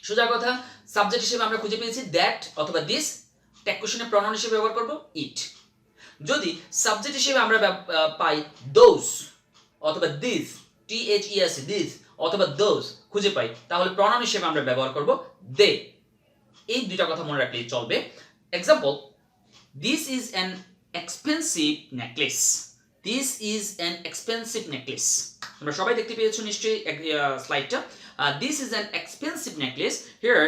সোজা কথা, সাবজেক্ট হিসেবে আমরা খুঁজে পেয়েছি that অথবা this, ট্যাগ কোশ্চেনে প্রনাউন হিসেবে ব্যবহার করব it। যদি সাবজেক্ট হিসেবে আমরা পাই those অথবা this, THES this অথবা those খুঁজে পাই, তাহলে প্রনাউন হিসেবে আমরা ব্যবহার করব they। এই দুইটা কথা মনে রাখলেই চলবে। Example, this is an expensive necklace. This is an expensive necklace. তোমরা সবাই দেখতে পেয়েছো নিশ্চয়ই স্লাইডটা। This is an expensive necklace. Here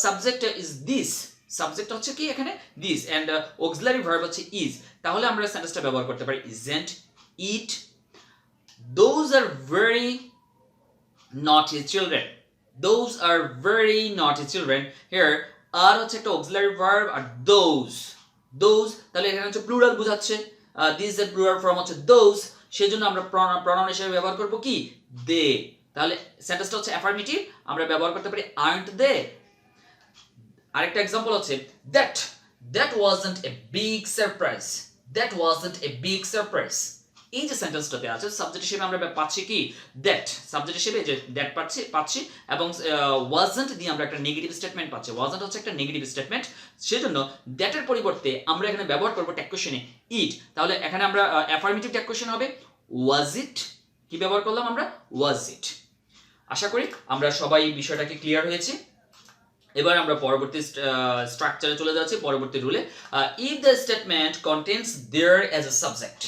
subject is this. Subject হচ্ছে কি এখানে this and auxiliary verb হচ্ছে is। তাহলে আমরা সেন্টেন্সটা ব্যবহার করতে পারি isn't it those are very naughty children. Those are very naughty children. Here are হচ্ছে একটা auxiliary verb আর those তাহলে এখানে হচ্ছে প্লুরাল বোঝাচ্ছে, this এর প্লুরাল ফর্ম হচ্ছে those, সেজন্য আমরা প্রনাউন হিসেবে ব্যবহার করব কি they। তাহলে সেন্টেন্সটা হচ্ছে অ্যাফার্মেটিভ, আমরা ব্যবহার করতে পারি aren't they। আরেকটা एग्जांपल হচ্ছে that wasn't a big surprise. That wasn't a big surprise. এই যে সেন্টেন্সটাতে আছে সাবজেক্ট হিসেবে আমরা পাচ্ছি কি that, সাবজেক্ট হিসেবে যে that পাচ্ছি এবং wasn't দিয়ে আমরা একটা নেগেটিভ স্টেটমেন্ট পাচ্ছি। wasn't হচ্ছে একটা নেগেটিভ স্টেটমেন্ট, সেজন্য that এর পরিবর্তে আমরা এখানে ব্যবহার করব ট্যাগ কোশ্চেনে it। তাহলে এখানে আমরা অ্যাফার্মেটিভ ট্যাগ কোশ্চেন হবে was it, কি ব্যবহার করলাম আমরা was it। আশা করি আমরা সবাই বিষয়টাকে ক্লিয়ার হয়েছে। এবার আমরা পরবর্তী স্ট্রাকচারে চলে যাচ্ছি, পরবর্তী রুলে। if the statement contains there as a subject,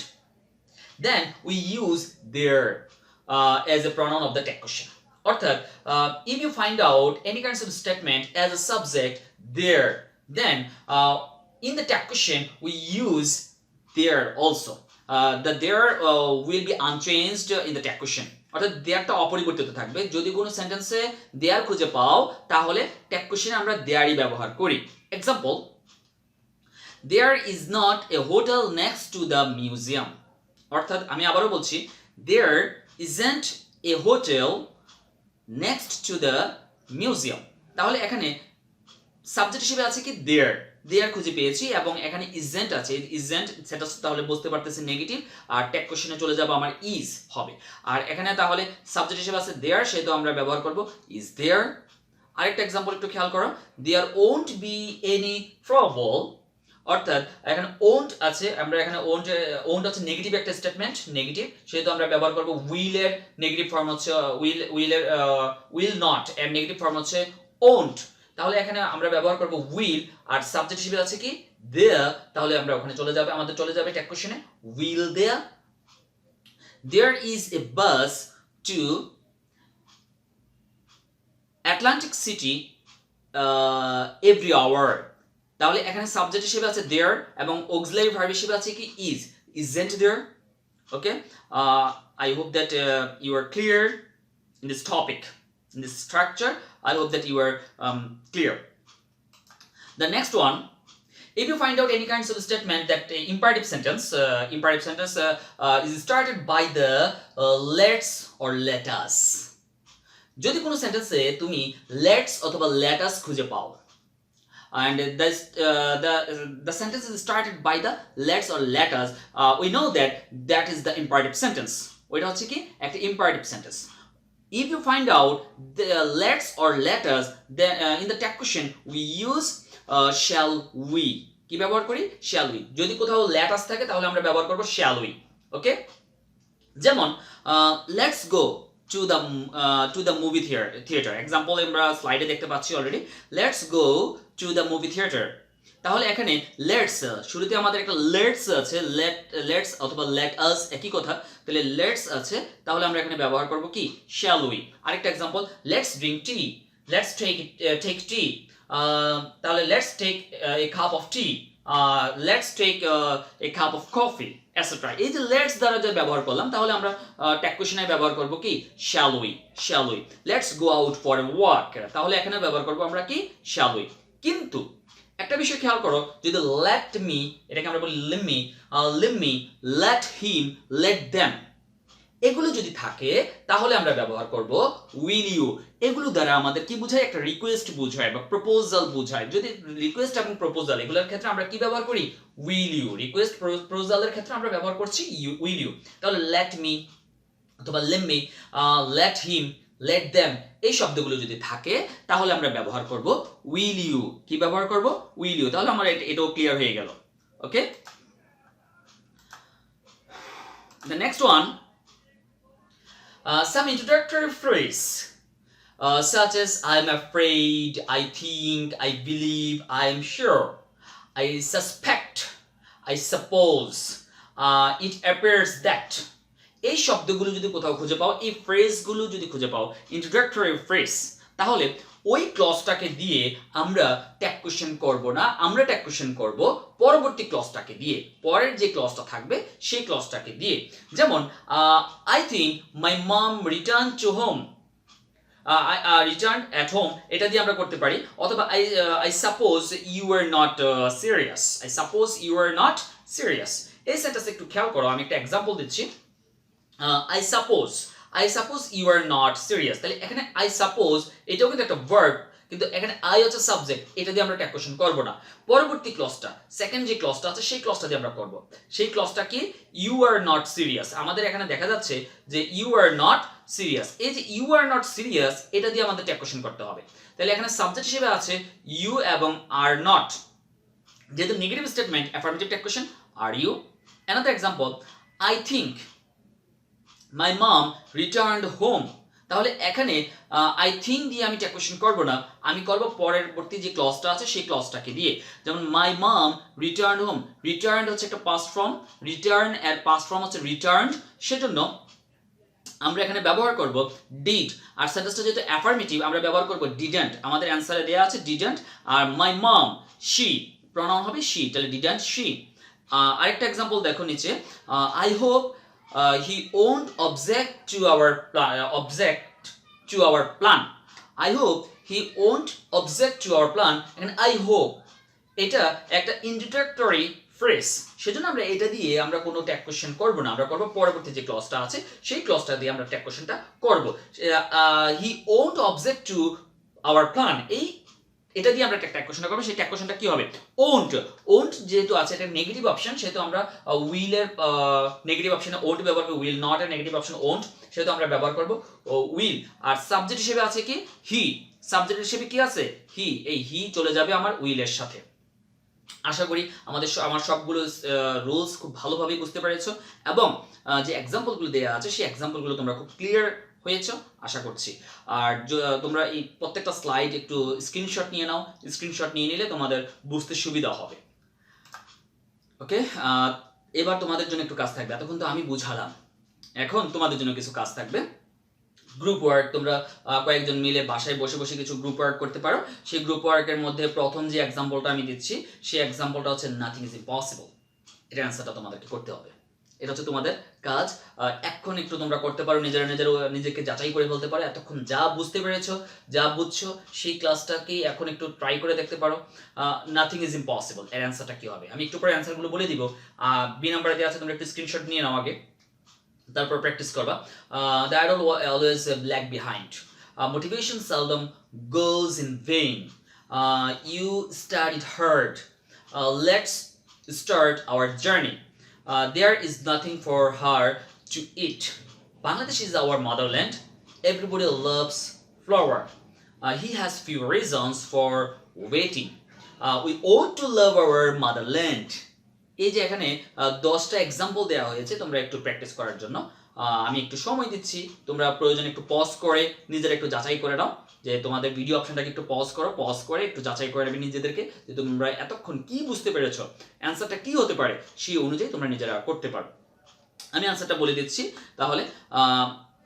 then we use there as a pronoun of the tag question. অর্থাৎ if you find out any kinds of statement as a subject there, then in the tag question we use there also. The there will be unchanged in the tag question. অর্থাৎ দেয়ারটা অপরিবর্তিত থাকবে। যদি কোনো সেন্টেন্সে দেয়ার খুঁজে পাও তাহলে ট্যাগ কোশ্চেনে আমরা দেয়ারই ব্যবহার করি। Example, there is not a hotel next to the museum. অর্থাৎ আমি আবারও বলছি, there isn't a hotel next to the museum। তাহলে এখানে সাবজেক্ট হিসেবে আছে কি there খুঁজে পেয়েছি এবং এখানে isn't আছে, isn't সেটা তাহলে বুঝতে পারতেছি নেগেটিভ, আর ট্যাগ কোশ্চেনে চলে যাব আমার is হবে। আর এখানে তাহলে সাবজেক্ট হিসেবে আছে there, সেটা আমরা ব্যবহার করব is there। আরেকটা एग्जांपल একটু খেয়াল করো, there won't be any trouble। অর্থাৎ এখানে won't আছে, আমরা এখানে won't হচ্ছে নেগেটিভ একটা স্টেটমেন্ট, নেগেটিভ, সেটা আমরা ব্যবহার করব will এর নেগেটিভ ফর্ম হচ্ছে will not এর নেগেটিভ ফর্ম হচ্ছে won't। তাহলে এখানে আমরা ব্যবহার করব will আর সাবজেক্ট হিসেবে আছে কি there। তাহলে আমরা ওখানে আমাদের চলে যাবে ট্যাগ কোশ্চেনে will there is a bus to Atlantic City every hour। তাহলে এখানে সাবজেক্ট হিসেবে আছে there এবং auxiliary verb হিসেবে আছে কি isn't there। Okay, I hope that you are clear in this topic, in this structure. I hope that you are clear. The next one, if you find out any kinds of statement that imperative sentence is started by the let's or let us। যদি কোনো সেন্টেন্সে তুমি let's অথবা let us খুঁজে পাও and the sentence is started by the let's or let us, we know that is the imperative sentence। ওইটা হচ্ছে কি একটা imperative sentence। If you find out the let's or let us, then in the tag question we use shall we। কি ব্যবহার করি shall we। যদি কোথাও let us থাকে তাহলে আমরা ব্যবহার করব shall we। ওকে, যেমন let's go to the movie theater। Example আমরা স্লাইডে দেখতে পাচ্ছি already, let's go to the movie theater। তাহলে এখানে let's শুরুতে আমাদের একটা let's আছে, let's অথবা let us একই কথা, তাহলে let's আছে, তাহলে আমরা এখানে ব্যবহার করব কি shall we। আরেকটা example, let's drink tea, let's take tea। তাহলে let's take a cup of tea, let's take a cup of coffee, etc। এই যে let's দ্বারা যে ব্যবহার করলাম তাহলে আমরা ট্যাগ কোশ্চেনে ব্যবহার করব কি shall we। let's go out for a walk, তাহলে এখানে ব্যবহার করব আমরা কি shall we। কিন্তু একটা বিষয় খেয়াল করো, যদি লেট মি, এটাকে আমরা বলি leave me, let him, let them, এগুলো যদি থাকে তাহলে আমরা ব্যবহার করব উইল ইউ। এগুলো দ্বারা আমাদের কি বোঝায়, একটা রিকোয়েস্ট বোঝায় বা প্রপোজাল বোঝায়। যদি রিকোয়েস্ট এবং প্রপোজাল এগুলোর ক্ষেত্রে আমরা কি ব্যবহার করি, উইল ইউ। রিকোয়েস্ট প্রপোজালের ক্ষেত্রে আমরা ব্যবহার করছি উইল ইউ। তাহলে লেট মি অথবা leave me, let him, let them, এই শব্দগুলো যদি থাকে তাহলে আমরা ব্যবহার করব উইল ইউ। কি ব্যবহার করব, উইল ইউ। তাহলে আমার এটাও ক্লিয়ার হয়ে গেল। ওকে, the next one, some introductory phrase such as I'm afraid, I think, I believe, I am sure, I suspect, I suppose, it appears that, এই শব্দগুলো যদি কোথাও খুঁজে পাও, এই ফ্রেজগুলো যদি খুঁজে পাও, ইন্ট্রোডাক্টরি ফ্রেজ, তাহলে ওই ক্লজটাকে দিয়ে আমরা ট্যাগ কোশ্চেন করব না, আমরা ট্যাগ কোশ্চেন করব পরবর্তী ক্লজটাকে দিয়ে, পরের যে ক্লজটা থাকবে সেই ক্লজটাকে দিয়ে। যেমন I think my mom return to home, return at home, এটা দিয়ে আমরা করতে পারি। অথবা I suppose you are not serious, I suppose you are not serious. এই সেন্টেন্সে একটু খেয়াল করো, আমি একটা এক্সাম্পল দিচ্ছি। I suppose you are not serious। তাহলে এখানে I suppose এটাও কিন্তু একটা ভার্ব, কিন্তু এখানে I হচ্ছে সাবজেক্ট, এটা দিয়ে আমরা ট্যাগ কোশ্চেন করব না। পরবর্তী ক্লজটা, সেকেন্ড যে ক্লজটা আছে সেই ক্লজটা দিয়ে আমরা করব। সেই ক্লজটা কি, you are not serious। আমাদের এখানে দেখা যাচ্ছে যে you are not serious, এই যে you are not serious এটা দিয়ে আমাদের ট্যাগ কোশ্চেন করতে হবে। তাহলে এখানে সাবজেক্ট হিসেবে আছে you এবং are not, যেহেতু negative statement, affirmative tag question are you। Another example, I think my mom returned home, তাহলে এখানে আই থিঙ্ক দিয়ে আমি ট্যাগ কোশ্চেন করব না, আমি করব পরবর্তী যে ক্লজটা আছে সেই ক্লজটাকে দিয়ে। যেমন মাই মম রিটার্নড হোম, রিটার্নড হচ্ছে একটা পাস্ট ফর্ম, রিটার্ন এর পাস্ট ফর্ম হচ্ছে রিটার্নড, সেজন্য আমরা এখানে ব্যবহার করব ডিড। আর সেন্টেন্সটা যেহেতু অ্যাফার্মেটিভ আমরা ব্যবহার করব ডিডন্ট। আমাদের অ্যান্সারে দেওয়া আছে ডিডন্ট, আর মাই মম শি, প্রনাউন হবে শি, তাহলে ডিডন্ট শি। আরেকটা এক্সাম্পল দেখো নিচে, I hope he won't object to our plan. I hope he won't object to our plan, and I hope এটা একটা introductory phrase, সেজন্য আমরা এটা দিয়ে আমরা কোনো ট্যাগ কোশ্চেন করব না, আমরা করব পরবর্তী যে ক্লজটা আছে সেই ক্লজটা দিয়ে আমরা ট্যাগ কোশ্চেনটা করব। he won't object to our plan, এই এটা দিয়ে আমরা ট্যাগ কোশ্চেনটা করব। সেই ট্যাগ কোশ্চেনটা কি হবে, ওন্ট যেহেতু আছে এটা নেগেটিভ অপশন, সেহেতু আমরা উইল এর নেগেটিভ অপশনে ওন্ট ব্যবহার করব, উইল নট এর নেগেটিভ অপশন ওন্ট, সেহেতু আমরা ব্যবহার করব উইল। আর সাবজেক্ট হিসেবে আছে কি, হি, সাবজেক্ট হিসেবে কি আছে হি, এই হি চলে যাবে আমার উইল এর সাথে। আশা করি আমার সবগুলো রুলস খুব ভালোভাবে বুঝতে পেরেছো, এবং যে এক্সাম্পলগুলো দেওয়া আছে সেই এক্সাম্পলগুলো তোমরা খুব ক্লিয়ার হয়েছে আশা করছি। আর তোমরা এই প্রত্যেকটা স্লাইড একটু স্ক্রিনশট নিয়ে নাও, স্ক্রিনশট নিয়ে নিলে তোমাদের বুঝতে সুবিধা হবে। ওকে, এবার তোমাদের জন্য একটু কাজ থাকবে। এতক্ষণ তো আমি বুঝালাম, এখন তোমাদের জন্য কিছু কাজ থাকবে। গ্রুপ ওয়ার্ক, তোমরা কয়েকজন মিলে বাসায় বসে বসে কিছু গ্রুপ ওয়ার্ক করতে পারো। সেই গ্রুপ ওয়ার্কের মধ্যে প্রথম যে এক্সাম্পলটা আমি দিচ্ছি সেই এক্সাম্পলটা হচ্ছে নাথিং ইজ ইম্পসিবল। এটার অ্যান্সারটা তোমাদেরকে করতে হবে। এটা হচ্ছে তোমাদের কাজ। এখন একটু তোমরা করতে পারো, নিজেকে যাচাই করে বলতে পারো এতক্ষণ যা বুঝতে পেরেছো, যা বুঝছো সেই ক্লাসটাকে এখন একটু ট্রাই করে দেখতে পারো। নাথিং ইজ ইম্পসিবল এর অ্যান্সারটা কি হবে আমি একটু পরে অ্যান্সারগুলো বলে দিব। বি নাম্বারে দেওয়া আছে, তোমরা একটু স্ক্রিনশট নিয়ে নাও আগে, তারপর প্র্যাকটিস করবা। The idol always lag behind, motivation seldom goes in vain, you studied hard, let's start our journey, there is nothing for her to eat, Bangladesh is our motherland, everybody loves flower, he has few reasons for waiting, we ought to love our motherland। এই যে এখানে 10টা example দেওয়া হয়েছে তোমরা একটু practice করার জন্য। আমি একটু সময় দিচ্ছি, তোমরা প্রয়োজন একটু পজ করে নিজেরা একটু যাচাই করে নাও, যে তোমাদের ভিডিও অপশনটাকে একটু পজ করে একটু যাচাই করে নেবে নিজেদেরকে, যে তোমরা এতক্ষণ কি বুঝতে পেরেছো, অ্যান্সারটা কি হতে পারে সেই অনুযায়ী তোমরা নিজেরা করতে পারো। আমি অ্যান্সারটা বলে দিচ্ছি তাহলে।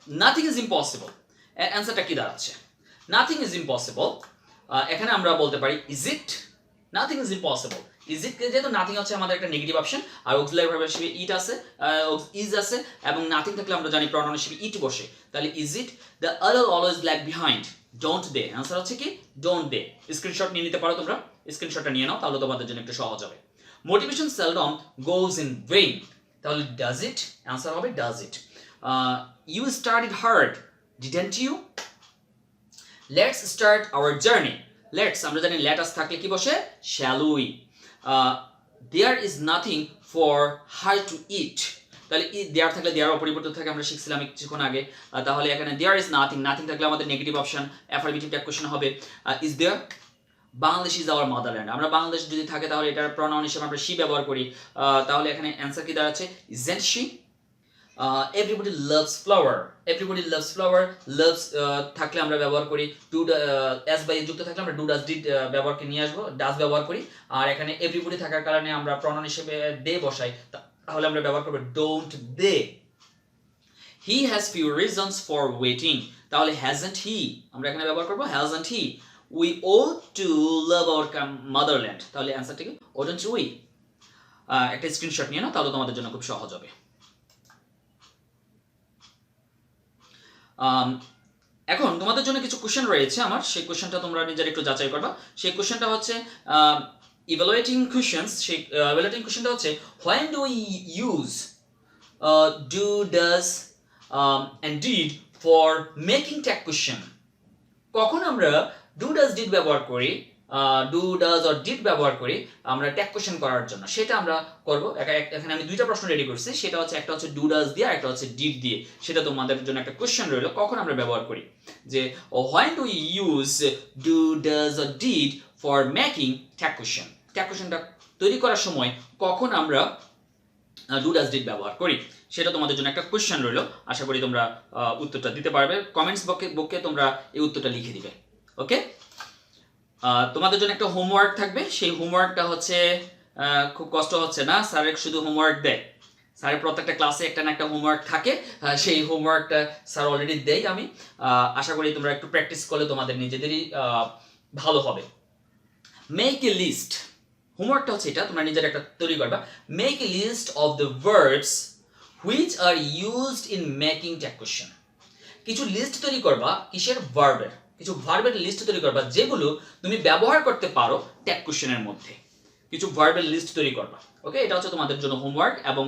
নাথিং ইজ ইম্পসিবল, অ্যান্সারটা কি দাঁড়াচ্ছে? নাথিং ইজ ইম্পসিবল, এখানে আমরা বলতে পারি is it, nothing is impossible, is it যেহেতু নাথিং হচ্ছে আমাদের একটা নেগেটিভ অপশন, আর অক্সিলারি ভার্ব হিসেবে ইট আছে, ইজ আছে, এবং নাথিং থাকলে আমরা জানি প্রনাউন হিসেবে ইট বসে। তাহলে is it the other always lag behind, don't they, answer হচ্ছে কি ডোন্ট দে। স্ক্রিনশট নিয়ে নিতে পারো তোমরা, স্ক্রিনশটটা নিয়ে নাও, তাহলে তোমাদের জন্য একটু সহজ হবে। Motivation seldom goes in vain, তাহলে ডাজ ইট, অ্যান্সার হবে does it. You studied hard, didn't you? Let's start our journey, let's আমরা জানি লেট আস থাকলে কি বসে, shall we. There is nothing for her to it, তাহলে there থাকলে দেয়ার অপরিবর্তিত থাকে, আমরা শিখছিলাম কিছুক্ষণ আগে। তাহলে এখানে দেয়ার ইজ নাথিং, নাথিং থাকলে আমাদের নেগেটিভ অপশন অ্যাফার্মেটিভ কোশ্চেন হবে। Is there, Bangladesh is our motherland, আমরা বাংলাদেশ যদি থাকে তাহলে এটার প্রনাউন হিসেবে আমরা শি ব্যবহার করি। তাহলে এখানে অ্যান্সার কি দাঁড়াচ্ছে, isn't she? Everybody loves flower, everybody loves flower, loves থাকলে আমরা ব্যবহার করি ডু, এস বাই যুক্ত থাকলে আমরা ডু ডাজ ডিড ব্যবহারকে নিয়ে আসবো, ডাজ ব্যবহার করি। আর এখানে এভরিবডি থাকার কারণে আমরা প্রনাউন হিসেবে দে বসাই, তাহলে আমরা ব্যবহার করবো don't they. He has few reasons for waiting, তাহলে হ্যাজন্ট হি, আমরা এখানে ব্যবহার করবো hasn't he. We ought to love our motherland, তাহলে অ্যান্সারটা কি oughtn't we? একটা স্ক্রিনশট নিয়ে নাও, তাহলে তোমাদের জন্য খুব সহজ হবে। এখন তোমাদের জন্য কিছু কোশ্চেন রয়েছে আমার, সেই কোশ্চেনটা তোমরা নিজের একটু যাচাই করবা। সেই কোশ্চেনটা হচ্ছে ইভালুয়েটিং কোশ্চেনস, সেই ইভালুয়েটিং কোশ্চেনটা হচ্ছে when do we use do, does and did for making tag question, কখন আমরা ডু ডাজ ডিড ব্যবহার করি, ডু ডাজ অর ডিড ব্যবহার করি আমরা ট্যাগ কোশ্চেন করার জন্য, সেটা আমরা করব। এখানে আমি দুইটা প্রশ্ন রেডি করছি, সেটা হচ্ছে একটা হচ্ছে ডু ডাজ দিয়ে, একটা হচ্ছে ডিড দিয়ে। সেটা তোমাদের জন্য একটা কোশ্চেন রইলো, কখন আমরা ব্যবহার করি, যে when do use do does or did for making tag question, tag কোশ্চেনটা তৈরি করার সময় কখন আমরা ডু ডাজ ডিড ব্যবহার করি, সেটা তোমাদের জন্য একটা কোশ্চেন রইলো। আশা করি তোমরা উত্তরটা দিতে পারবে, কমেন্টস বক্সে তোমরা এই উত্তরটা লিখে দিবে। ওকে, তোমাদের জন্য একটা হোমওয়ার্ক থাকবে, সেই হোমওয়ার্কটা হচ্ছে খুব কষ্ট হচ্ছে না, স্যারের শুধু হোমওয়ার্ক দেয়, স্যারের প্রত্যেকটা ক্লাসে একটা না একটা হোমওয়ার্ক থাকে, সেই হোমওয়ার্কটা স্যার অলরেডি দেয়। আমি আশা করি তোমরা একটু প্র্যাকটিস করলে তোমাদের নিজেদেরই ভালো হবে। মেক এ লিস্ট, হোমওয়ার্কটা হচ্ছে এটা, তোমরা নিজের একটা তৈরি করবা। Make a list of the verbs which are used in making tag question, কিছু লিস্ট তৈরি করবা, কিসের, ভার্বের, কিছু ভার্বের লিস্ট তৈরি করবা যেগুলো তুমি ব্যবহার করতে পারো ট্যাগ কোশ্চেনের মধ্যে, কিছু ভার্বের লিস্ট তৈরি করবা। ওকে, এটা হচ্ছে তোমাদের জন্য হোমওয়ার্ক। এবং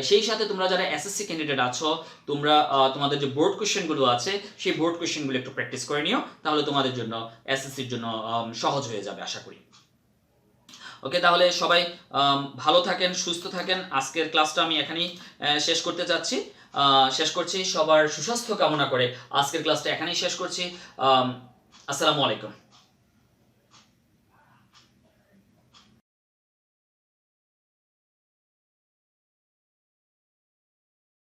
সেই সাথে তোমরা যারা এসএসসি ক্যান্ডিডেট আছো, তোমরা তোমাদের যে বোর্ড কোশ্চেনগুলো আছে সেই বোর্ড কোশ্চেনগুলো একটু প্র্যাকটিস করে নিও, তাহলে তোমাদের জন্য এসএসসির জন্য সহজ হয়ে যাবে আশা করি। ওকে, তাহলে সবাই ভালো থাকেন, সুস্থ থাকেন। আজকের ক্লাসটা আমি এখানেই শেষ করতে চাচ্ছি, শেষ করছি। সবার সুস্বাস্থ্য কামনা করে আজকের ক্লাসটা এখানেই শেষ করছি। আসসালামু আলাইকুম।